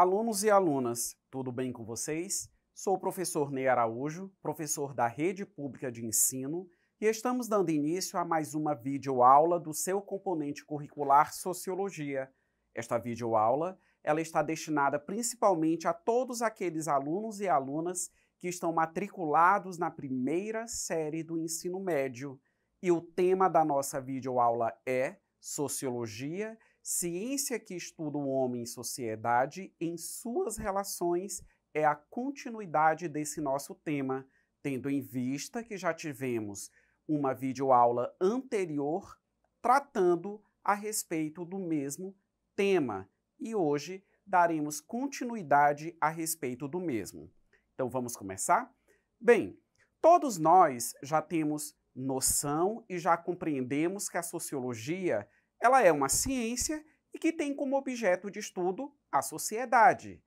Alunos e alunas, tudo bem com vocês? Sou o professor Ney Araújo, professor da Rede Pública de Ensino, e estamos dando início a mais uma videoaula do seu componente curricular Sociologia. Esta videoaula, ela está destinada principalmente a todos aqueles alunos e alunas que estão matriculados na primeira série do ensino médio. E o tema da nossa videoaula é Sociologia, ciência que estuda o homem e sociedade em suas relações, é a continuidade desse nosso tema, tendo em vista que já tivemos uma videoaula anterior tratando a respeito do mesmo tema e hoje daremos continuidade a respeito do mesmo. Então vamos começar? Bem, todos nós já temos noção e já compreendemos que a sociologia ela é uma ciência e que tem como objeto de estudo a sociedade.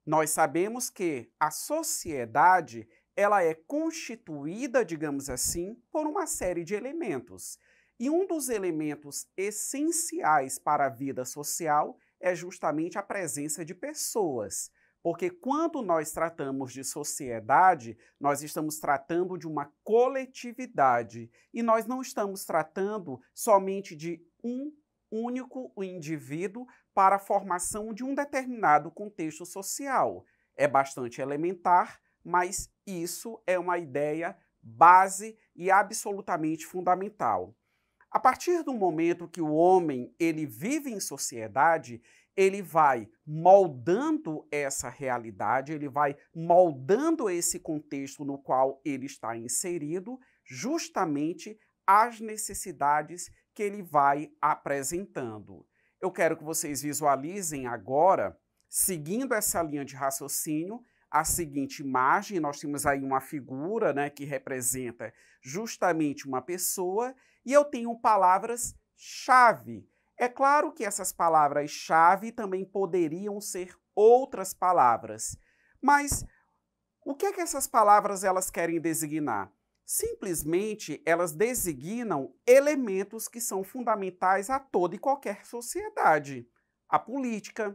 Nós sabemos que a sociedade ela é constituída, digamos assim, por uma série de elementos. E um dos elementos essenciais para a vida social é justamente a presença de pessoas. Porque quando nós tratamos de sociedade, nós estamos tratando de uma coletividade. E nós não estamos tratando somente de um único indivíduo para a formação de um determinado contexto social. É bastante elementar, mas isso é uma ideia base e absolutamente fundamental. A partir do momento que o homem ele vive em sociedade, ele vai moldando essa realidade, ele vai moldando esse contexto no qual ele está inserido, justamente às necessidades que ele vai apresentando. Eu quero que vocês visualizem agora, seguindo essa linha de raciocínio, a seguinte imagem. Nós temos aí uma figura, né, que representa justamente uma pessoa, e eu tenho palavras-chave. É claro que essas palavras-chave também poderiam ser outras palavras, mas o que é que essas palavras elas querem designar? Simplesmente elas designam elementos que são fundamentais a toda e qualquer sociedade. A política,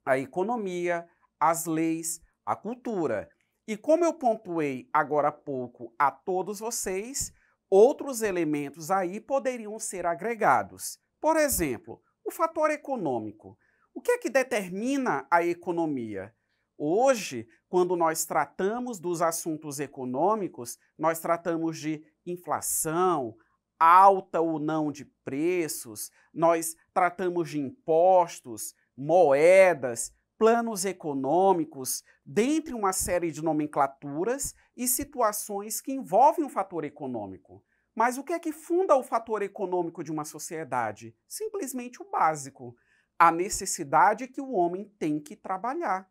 a economia, as leis, a cultura. E como eu pontuei agora há pouco a todos vocês, outros elementos aí poderiam ser agregados. Por exemplo, o fator econômico. O que é que determina a economia? Hoje, quando nós tratamos dos assuntos econômicos, nós tratamos de inflação, alta ou não de preços, nós tratamos de impostos, moedas, planos econômicos, dentre uma série de nomenclaturas e situações que envolvem o fator econômico. Mas o que é que funda o fator econômico de uma sociedade? Simplesmente o básico, a necessidade que o homem tem que trabalhar.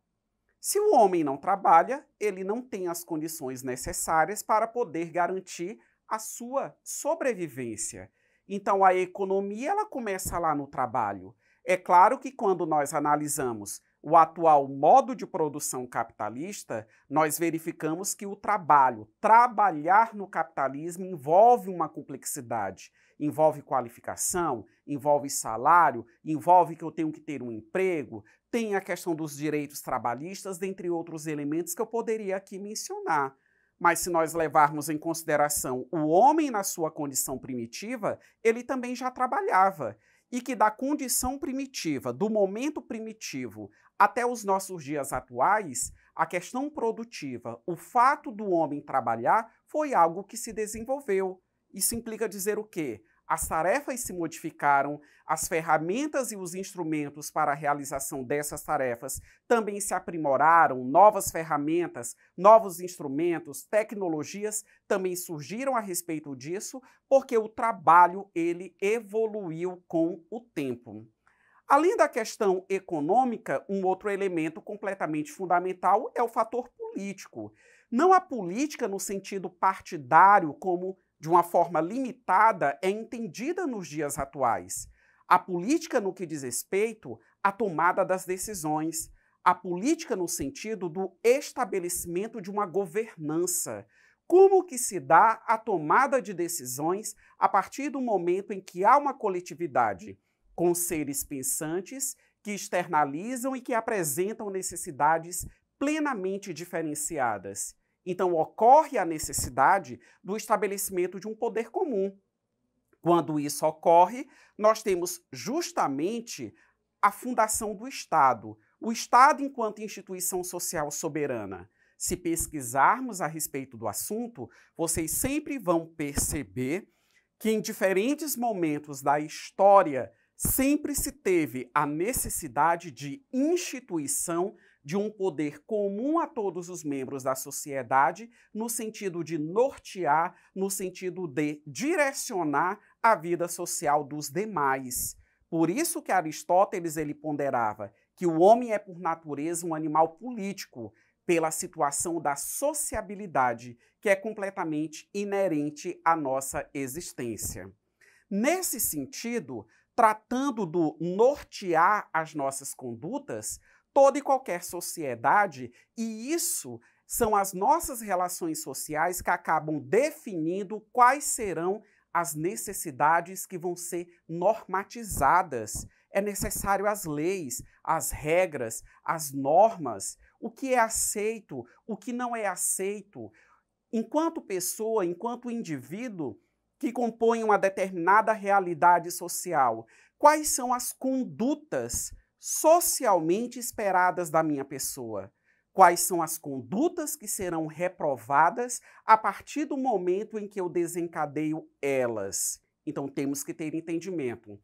Se o homem não trabalha, ele não tem as condições necessárias para poder garantir a sua sobrevivência. Então a economia ela começa lá no trabalho. É claro que quando nós analisamos o atual modo de produção capitalista, nós verificamos que o trabalhar no capitalismo envolve uma complexidade, envolve qualificação, envolve salário, envolve que eu tenho que ter um emprego, tem a questão dos direitos trabalhistas, dentre outros elementos que eu poderia aqui mencionar. Mas se nós levarmos em consideração o homem na sua condição primitiva, ele também já trabalhava. E que da condição primitiva, do momento primitivo, até os nossos dias atuais, a questão produtiva, o fato do homem trabalhar, foi algo que se desenvolveu. Isso implica dizer o quê? As tarefas se modificaram, as ferramentas e os instrumentos para a realização dessas tarefas também se aprimoraram, novas ferramentas, novos instrumentos, tecnologias também surgiram a respeito disso, porque o trabalho ele evoluiu com o tempo. Além da questão econômica, um outro elemento completamente fundamental é o fator político. Não a política no sentido partidário, como de uma forma limitada, é entendida nos dias atuais. A política no que diz respeito à tomada das decisões. A política no sentido do estabelecimento de uma governança. Como que se dá a tomada de decisões a partir do momento em que há uma coletividade com seres pensantes que externalizam e que apresentam necessidades plenamente diferenciadas. Então, ocorre a necessidade do estabelecimento de um poder comum. Quando isso ocorre, nós temos justamente a fundação do Estado. O Estado enquanto instituição social soberana. Se pesquisarmos a respeito do assunto, vocês sempre vão perceber que em diferentes momentos da história sempre se teve a necessidade de instituição de um poder comum a todos os membros da sociedade, no sentido de nortear, no sentido de direcionar a vida social dos demais. Por isso que Aristóteles ele ponderava que o homem é por natureza um animal político, pela situação da sociabilidade, que é completamente inerente à nossa existência. Nesse sentido, tratando do nortear as nossas condutas, toda e qualquer sociedade, e isso são as nossas relações sociais que acabam definindo quais serão as necessidades que vão ser normatizadas. É necessário as leis, as regras, as normas, o que é aceito, o que não é aceito. Enquanto pessoa, enquanto indivíduo que compõe uma determinada realidade social, quais são as condutas socialmente esperadas da minha pessoa? Quais são as condutas que serão reprovadas a partir do momento em que eu desencadeio elas? Então, temos que ter entendimento.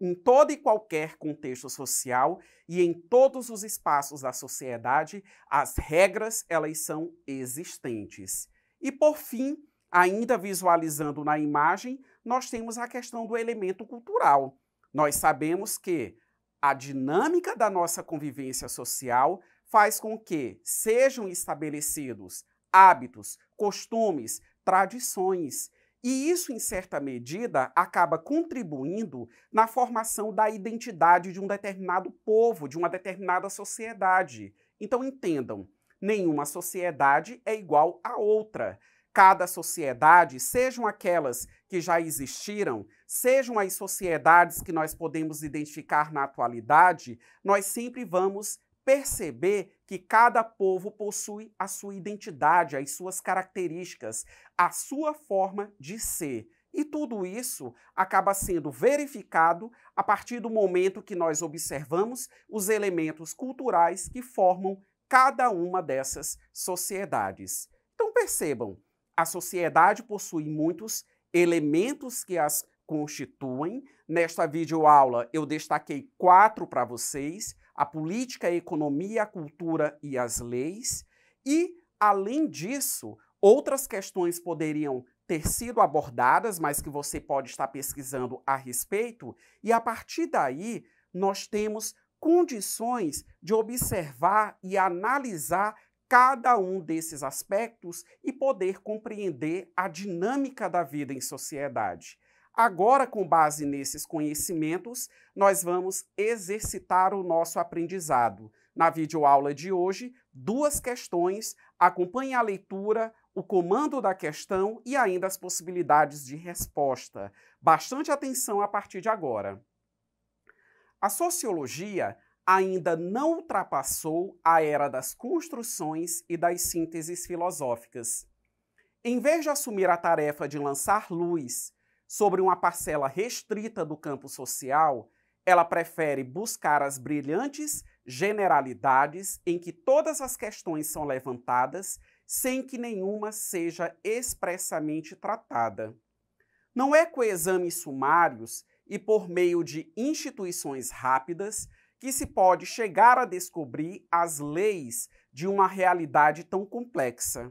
Em todo e qualquer contexto social e em todos os espaços da sociedade, as regras, elas são existentes. E, por fim, ainda visualizando na imagem, nós temos a questão do elemento cultural. Nós sabemos que a dinâmica da nossa convivência social faz com que sejam estabelecidos hábitos, costumes, tradições. E isso, em certa medida, acaba contribuindo na formação da identidade de um determinado povo, de uma determinada sociedade. Então, entendam, nenhuma sociedade é igual a outra. Cada sociedade, sejam aquelas que já existiram, sejam as sociedades que nós podemos identificar na atualidade, nós sempre vamos perceber que cada povo possui a sua identidade, as suas características, a sua forma de ser. E tudo isso acaba sendo verificado a partir do momento que nós observamos os elementos culturais que formam cada uma dessas sociedades. Então percebam, a sociedade possui muitos elementos que as constituem. Nesta videoaula eu destaquei 4 para vocês: a política, a economia, a cultura e as leis. E, além disso, outras questões poderiam ter sido abordadas, mas que você pode estar pesquisando a respeito, e a partir daí nós temos condições de observar e analisar cada um desses aspectos e poder compreender a dinâmica da vida em sociedade. Agora, com base nesses conhecimentos, nós vamos exercitar o nosso aprendizado. Na videoaula de hoje, 2 questões, acompanhe a leitura, o comando da questão e ainda as possibilidades de resposta. Bastante atenção a partir de agora. A sociologia ainda não ultrapassou a era das construções e das sínteses filosóficas. Em vez de assumir a tarefa de lançar luz sobre uma parcela restrita do campo social, ela prefere buscar as brilhantes generalidades em que todas as questões são levantadas sem que nenhuma seja expressamente tratada. Não é com exames sumários e por meio de instituições rápidas que se pode chegar a descobrir as leis de uma realidade tão complexa.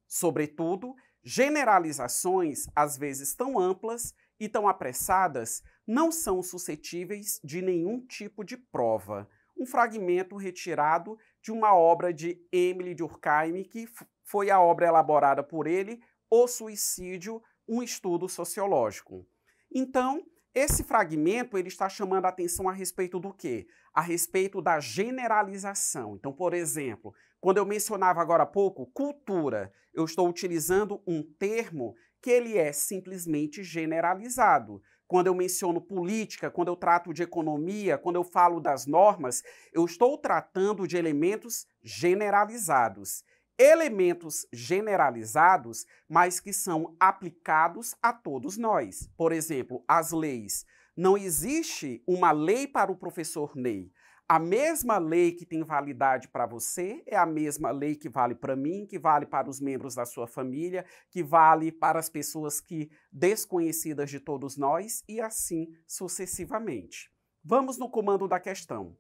Sobretudo, generalizações, às vezes tão amplas e tão apressadas, não são suscetíveis de nenhum tipo de prova. Um fragmento retirado de uma obra de Émile Durkheim, que foi a obra elaborada por ele, O Suicídio, um estudo sociológico. Então, esse fragmento ele está chamando a atenção a respeito do quê? A respeito da generalização. Então, por exemplo, quando eu mencionava agora há pouco cultura, eu estou utilizando um termo que ele é simplesmente generalizado. quando eu menciono política, quando eu trato de economia, quando eu falo das normas, eu estou tratando de elementos generalizados. Elementos generalizados, mas que são aplicados a todos nós. Por exemplo, as leis. Não existe uma lei para o professor Ney. A mesma lei que tem validade para você é a mesma lei que vale para mim, que vale para os membros da sua família, que vale para as pessoas desconhecidas de todos nós e assim sucessivamente. Vamos no comando da questão.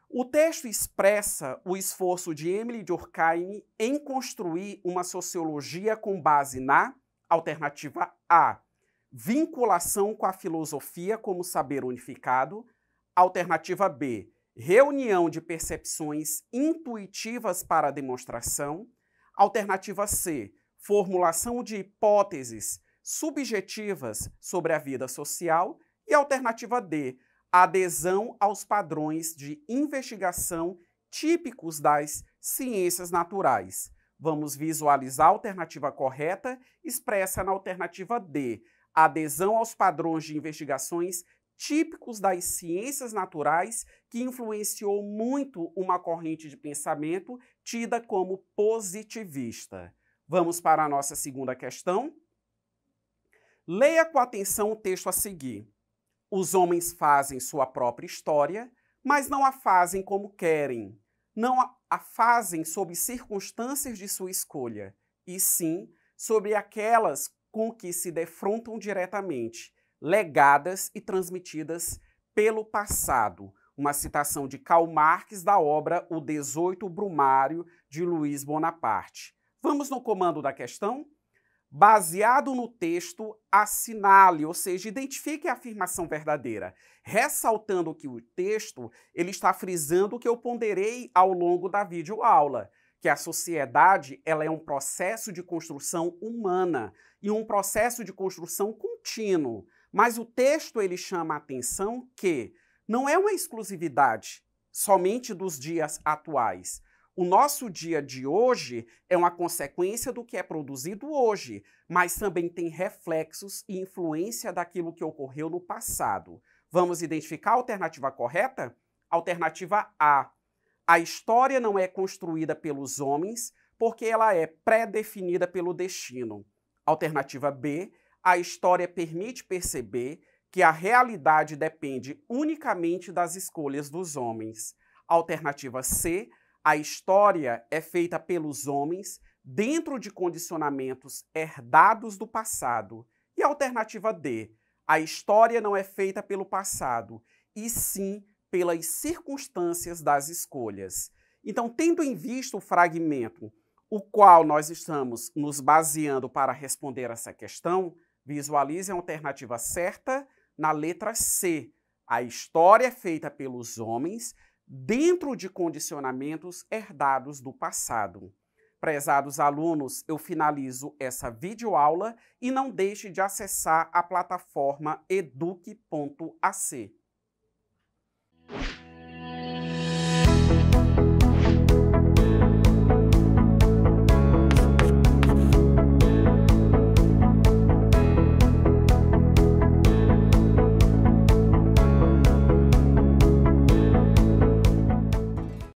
O texto expressa o esforço de Émile Durkheim em construir uma sociologia com base na alternativa A, vinculação com a filosofia como saber unificado, alternativa B, reunião de percepções intuitivas para a demonstração, alternativa C, formulação de hipóteses subjetivas sobre a vida social e alternativa D, adesão aos padrões de investigação típicos das ciências naturais. Vamos visualizar a alternativa correta expressa na alternativa D, adesão aos padrões de investigações típicos das ciências naturais, que influenciou muito uma corrente de pensamento tida como positivista. Vamos para a nossa segunda questão. Leia com atenção o texto a seguir. Os homens fazem sua própria história, mas não a fazem como querem. Não a fazem sob circunstâncias de sua escolha, e sim sobre aquelas com que se defrontam diretamente, legadas e transmitidas pelo passado. Uma citação de Karl Marx da obra O 18 Brumário, de Luiz Bonaparte. Vamos no comando da questão? Baseado no texto, assinale, ou seja, identifique a afirmação verdadeira, ressaltando que o texto ele está frisando o que eu ponderei ao longo da videoaula, que a sociedade ela é um processo de construção humana e um processo de construção contínuo. Mas o texto ele chama a atenção que não é uma exclusividade somente dos dias atuais. O nosso dia de hoje é uma consequência do que é produzido hoje, mas também tem reflexos e influência daquilo que ocorreu no passado. Vamos identificar a alternativa correta? Alternativa A. A história não é construída pelos homens porque ela é pré-definida pelo destino. Alternativa B. A história permite perceber que a realidade depende unicamente das escolhas dos homens. Alternativa C. A história é feita pelos homens dentro de condicionamentos herdados do passado. E a alternativa D. A história não é feita pelo passado, e sim pelas circunstâncias das escolhas. Então, tendo em vista o fragmento, o qual nós estamos nos baseando para responder essa questão, visualize a alternativa certa na letra C. A história é feita pelos homens dentro de condicionamentos herdados do passado. Prezados alunos, eu finalizo essa videoaula e não deixe de acessar a plataforma eduque.ac.